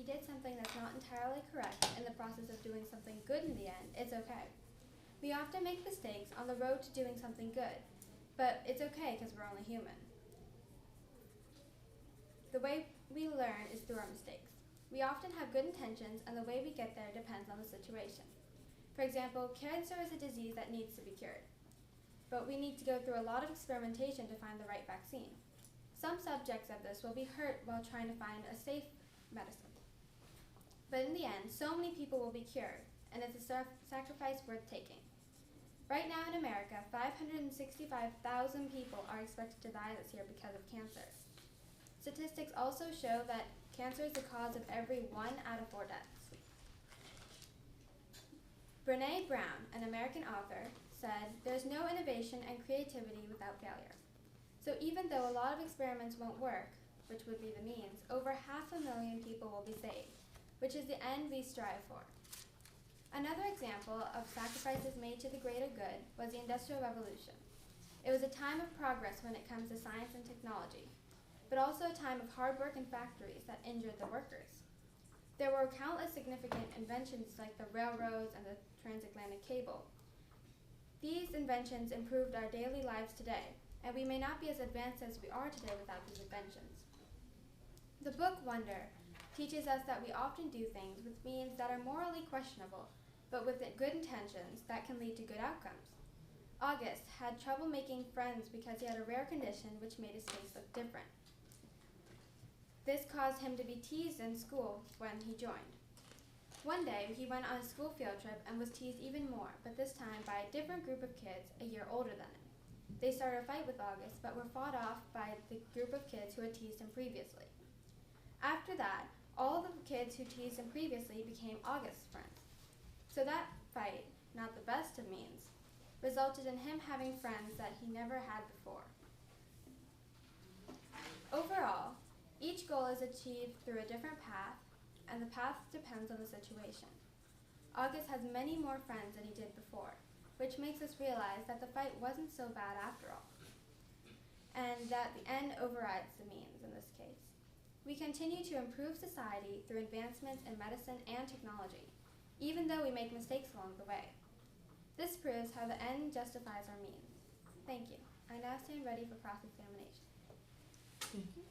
he did something that's not entirely correct in the process of doing something good in the end, it's okay. We often make mistakes on the road to doing something good, but it's okay because we're only human. The way we learn is through our mistakes. We often have good intentions, and the way we get there depends on the situation. For example, cancer is a disease that needs to be cured, but we need to go through a lot of experimentation to find the right vaccine. Some subjects of this will be hurt while trying to find a safe medicine. But in the end, so many people will be cured, and it's a sacrifice worth taking. Right now in America, 565,000 people are expected to die this year because of cancer. Statistics also show that cancer is the cause of every 1 out of 4 deaths. Brené Brown, an American author, said, "There's no innovation and creativity without failure." So even though a lot of experiments won't work, which would be the means, over 500,000 people will be saved, which is the end we strive for. Another example of sacrifices made to the greater good was the Industrial Revolution. It was a time of progress when it comes to science and technology, but also a time of hard work in factories that injured the workers. There were countless significant inventions like the railroads and the transatlantic cable. These inventions improved our daily lives today, and we may not be as advanced as we are today without these inventions. The book Wonder teaches us that we often do things with means that are morally questionable, but with good intentions that can lead to good outcomes. August had trouble making friends because he had a rare condition which made his face look different. This caused him to be teased in school when he joined. One day, he went on a school field trip and was teased even more, but this time by a different group of kids a year older than him. They started a fight with August, but were fought off by the group of kids who had teased him previously. After that, all the kids who teased him previously became August's friends. So that fight, not the best of means, resulted in him having friends that he never had before. Overall, each goal is achieved through a different path, and the path depends on the situation. August has many more friends than he did before, which makes us realize that the fight wasn't so bad after all, and that the end overrides the means in this case. We continue to improve society through advancements in medicine and technology, even though we make mistakes along the way. This proves how the end justifies our means. Thank you. I now stand ready for cross-examination. Thank you.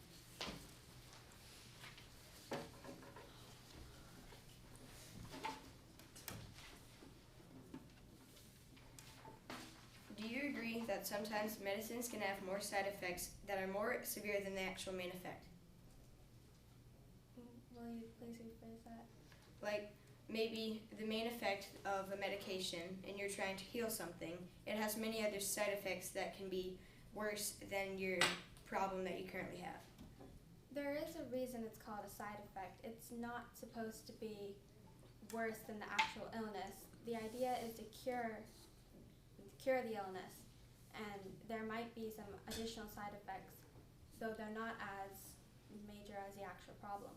Do you agree that sometimes medicines can have more side effects that are more severe than the actual main effect? Will you please rephrase that? Like maybe the main effect of a medication and you're trying to heal something, it has many other side effects that can be worse than your problem that you currently have. There is a reason it's called a side effect. It's not supposed to be worse than the actual illness. The idea is to cure the illness, and there might be some additional side effects, though they're not as major as the actual problem.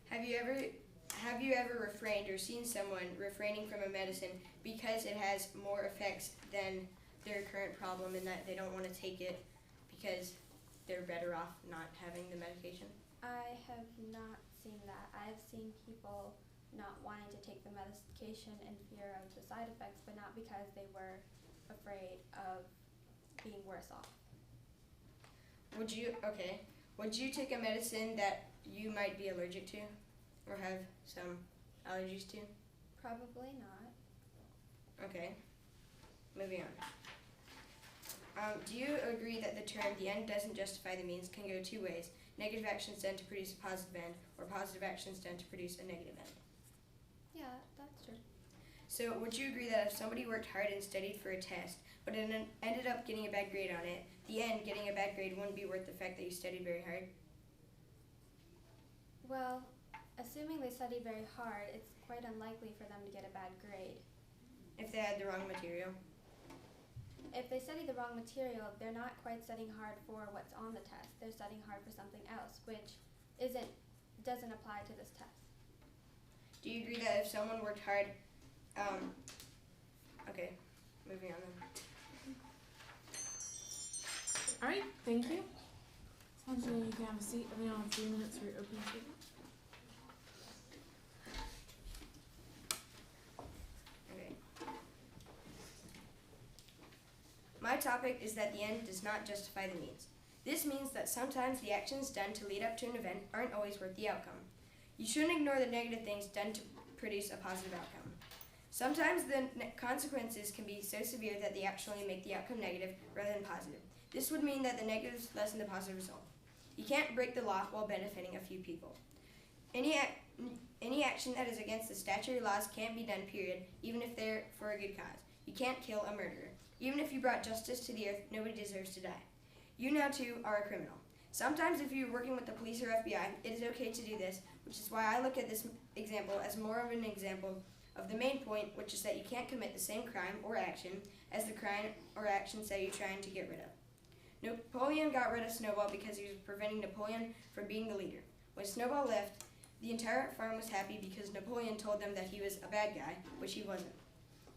Have you ever refrained or seen someone refraining from a medicine because it has more effects than their current problem and that they don't want to take it because they're better off not having the medication? I have not seen that. I've seen people not wanting to take the medication in fear of the side effects, but not because they were afraid of being worse off. Would you take a medicine that you might be allergic to or have some allergies to? Probably not. Okay, moving on. Do you agree that the term "the end doesn't justify the means" can go two ways? Negative actions tend to produce a positive end, or positive actions tend to produce a negative end. Yeah, that's true. So would you agree that if somebody worked hard and studied for a test, but ended up getting a bad grade on it, the end, getting a bad grade, wouldn't be worth the fact that you studied very hard? Well, assuming they study very hard, it's quite unlikely for them to get a bad grade. If they had the wrong material? If they study the wrong material, they're not quite studying hard for what's on the test. They're studying hard for something else, which doesn't apply to this test. Do you agree that if someone worked hard, okay, moving on then. All right, thank you. Angela, you can have a seat. We now have 3 minutes for your opening statement. My topic is that the end does not justify the means. This means that sometimes the actions done to lead up to an event aren't always worth the outcome. You shouldn't ignore the negative things done to produce a positive outcome. Sometimes the consequences can be so severe that they actually make the outcome negative rather than positive. This would mean that the negatives lessen the positive result. You can't break the law while benefiting a few people. Any action that is against the statutory laws can't be done, period, even if they're for a good cause. You can't kill a murderer. Even if you brought justice to the earth, nobody deserves to die. You now, too, are a criminal. Sometimes if you're working with the police or FBI, it is okay to do this, which is why I look at this example as more of an example of the main point, which is that you can't commit the same crime or action as the crime or actions that you're trying to get rid of. Napoleon got rid of Snowball because he was preventing Napoleon from being the leader. When Snowball left, the entire farm was happy because Napoleon told them that he was a bad guy, which he wasn't.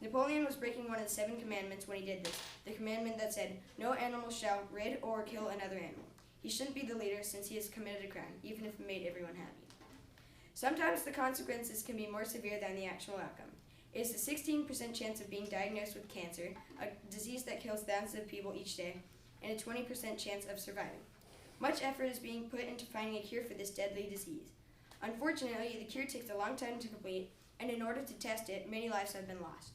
Napoleon was breaking one of the 7 commandments when he did this, the commandment that said, "No animal shall rid or kill another animal." He shouldn't be the leader since he has committed a crime, even if it made everyone happy. Sometimes the consequences can be more severe than the actual outcome. It is the 16% chance of being diagnosed with cancer, a disease that kills thousands of people each day, and a 20% chance of surviving. Much effort is being put into finding a cure for this deadly disease. Unfortunately, the cure takes a long time to complete, and in order to test it, many lives have been lost.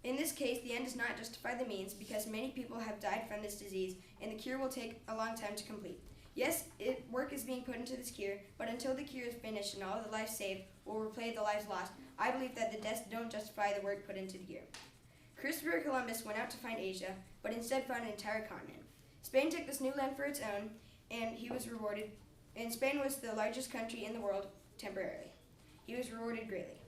In this case, the end does not justify the means because many people have died from this disease, and the cure will take a long time to complete. Yes, work is being put into this cure, but until the cure is finished and all of the lives saved will repay the lives lost, I believe that the deaths don't justify the work put into the cure. Christopher Columbus went out to find Asia, but instead found an entire continent. Spain took this new land for its own, and he was rewarded, and Spain was the largest country in the world temporarily. He was rewarded greatly.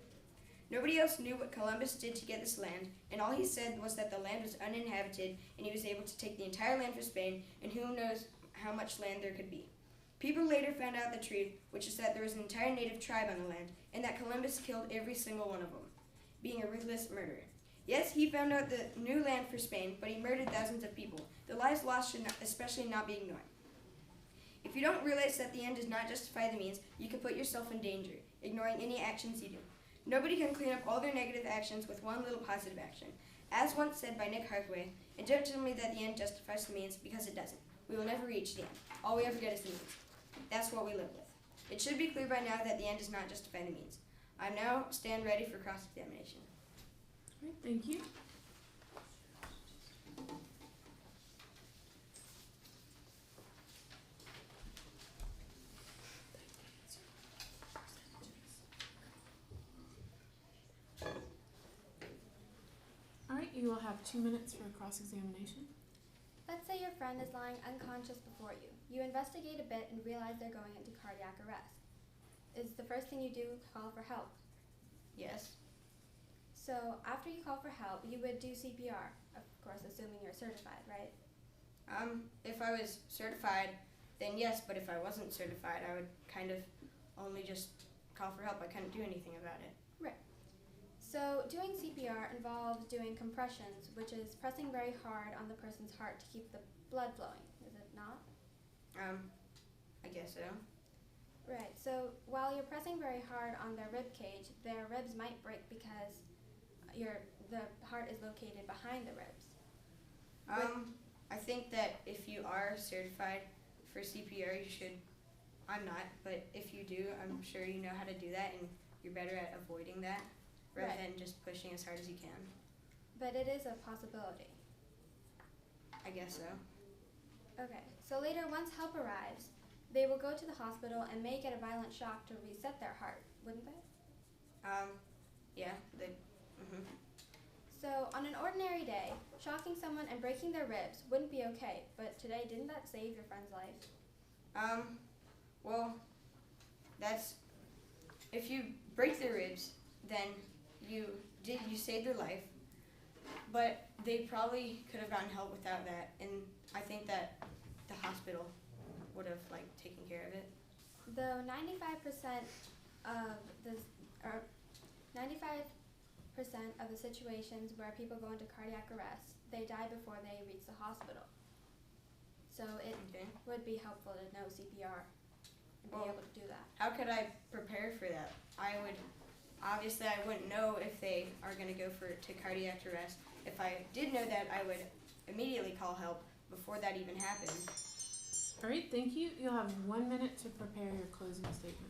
Nobody else knew what Columbus did to get this land, and all he said was that the land was uninhabited, and he was able to take the entire land for Spain, and who knows how much land there could be. People later found out the truth, which is that there was an entire native tribe on the land, and that Columbus killed every single one of them, being a ruthless murderer. Yes, he found out the new land for Spain, but he murdered thousands of people. The lives lost should especially not be ignored. If you don't realize that the end does not justify the means, you can put yourself in danger, ignoring any actions you do. Nobody can clean up all their negative actions with one little positive action. As once said by Nick Hathaway, and don't tell me that the end justifies the means, because it doesn't. We will never reach the end. All we ever get is the means. That's what we live with. It should be clear by now that the end does not justify the means. I now stand ready for cross-examination. All right, thank you. All right, you will have 2 minutes for a cross-examination. Let's say your friend is lying unconscious before you. You investigate a bit and realize they're going into cardiac arrest. Is the first thing you do call for help? Yes. So after you call for help, you would do CPR, of course, assuming you're certified, right? If I was certified, then yes, but if I wasn't certified, I would kind of only just call for help. I couldn't do anything about it. Right. So doing CPR involves doing compressions, which is pressing very hard on the person's heart to keep the blood flowing, is it not? I guess so. Right, so while you're pressing very hard on their rib cage, their ribs might break because the heart is located behind the ribs. I think that if you are certified for CPR, you should. I'm not, but if you do, I'm sure you know how to do that, and you're better at avoiding that rather than just pushing as hard as you can. But it is a possibility. I guess so. Okay, so later, once help arrives, they will go to the hospital and may get a violent shock to reset their heart, wouldn't they? Yeah. So on an ordinary day, shocking someone and breaking their ribs wouldn't be okay, but today, didn't that save your friend's life? Well, that's, if you break their ribs, then you saved their life, but they probably could have gotten help without that, and I think that the hospital would have taken care of it. Though 95% of the situations where people go into cardiac arrest, they die before they reach the hospital. So it would be helpful to know CPR and be able to do that. How could I prepare for that? I Obviously, I wouldn't know if they are going to go to cardiac arrest. If I did know that, I would immediately call help before that even happened. All right, thank you. You'll have 1 minute to prepare your closing statements.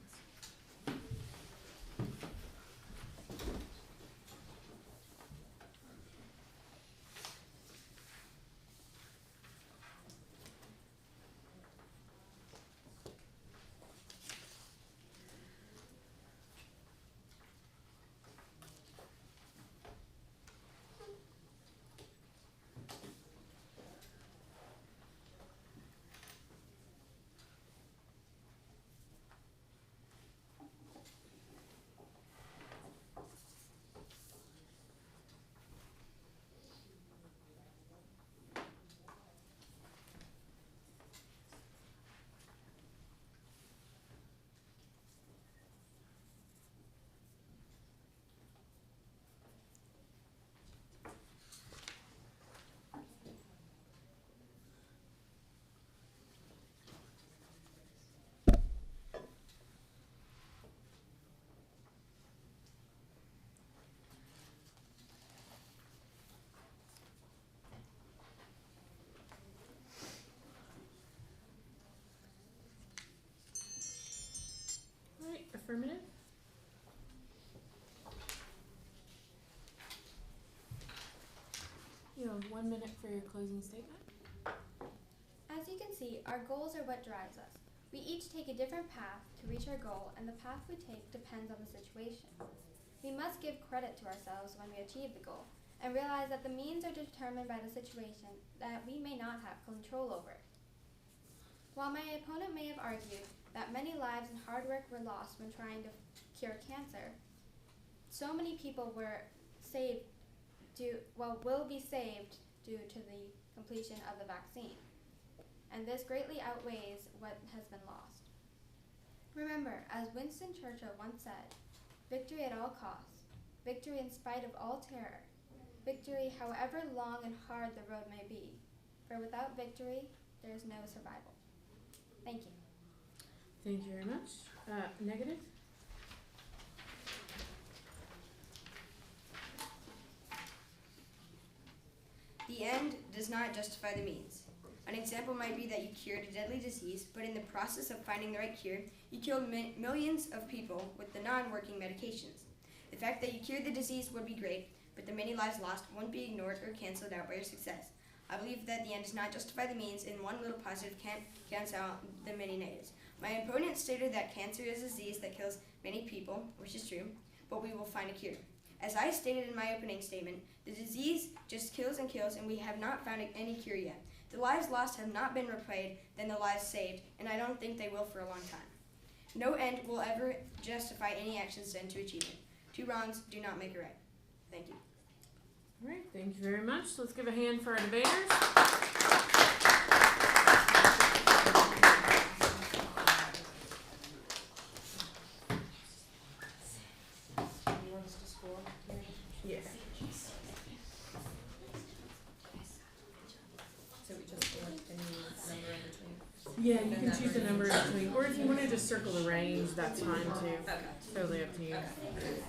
All right, affirmative. You have 1 minute for your closing statement. As you can see, our goals are what drives us. We each take a different path to reach our goal, and the path we take depends on the situation. We must give credit to ourselves when we achieve the goal, and realize that the means are determined by the situation that we may not have control over. While my opponent may have argued that many lives and hard work were lost when trying to cure cancer, so many people were saved will be saved due to the completion of the vaccine. And this greatly outweighs what has been lost. Remember, as Winston Churchill once said, victory at all costs, victory in spite of all terror, victory however long and hard the road may be, for without victory, there is no survival. Thank you. Thank you very much. Negative? The end does not justify the means. An example might be that you cured a deadly disease, but in the process of finding the right cure, you killed millions of people with the non-working medications. The fact that you cured the disease would be great, but the many lives lost won't be ignored or canceled out by your success. I believe that the end does not justify the means, and one little positive can't cancel out the many negatives. My opponent stated that cancer is a disease that kills many people, which is true, but we will find a cure. As I stated in my opening statement, the disease just kills and kills, and we have not found any cure yet. The lives lost have not been repaid than the lives saved, and I don't think they will for a long time. No end will ever justify any actions done to achieve it. Two wrongs do not make a right. Thank you. All right, thank you very much. Let's give a hand for our debaters. You want us to score? Yeah. So we just select any number in between? Yeah, you can choose a number in between, or if you want to just circle the range, that's fine too. Okay. Totally up to you. Okay.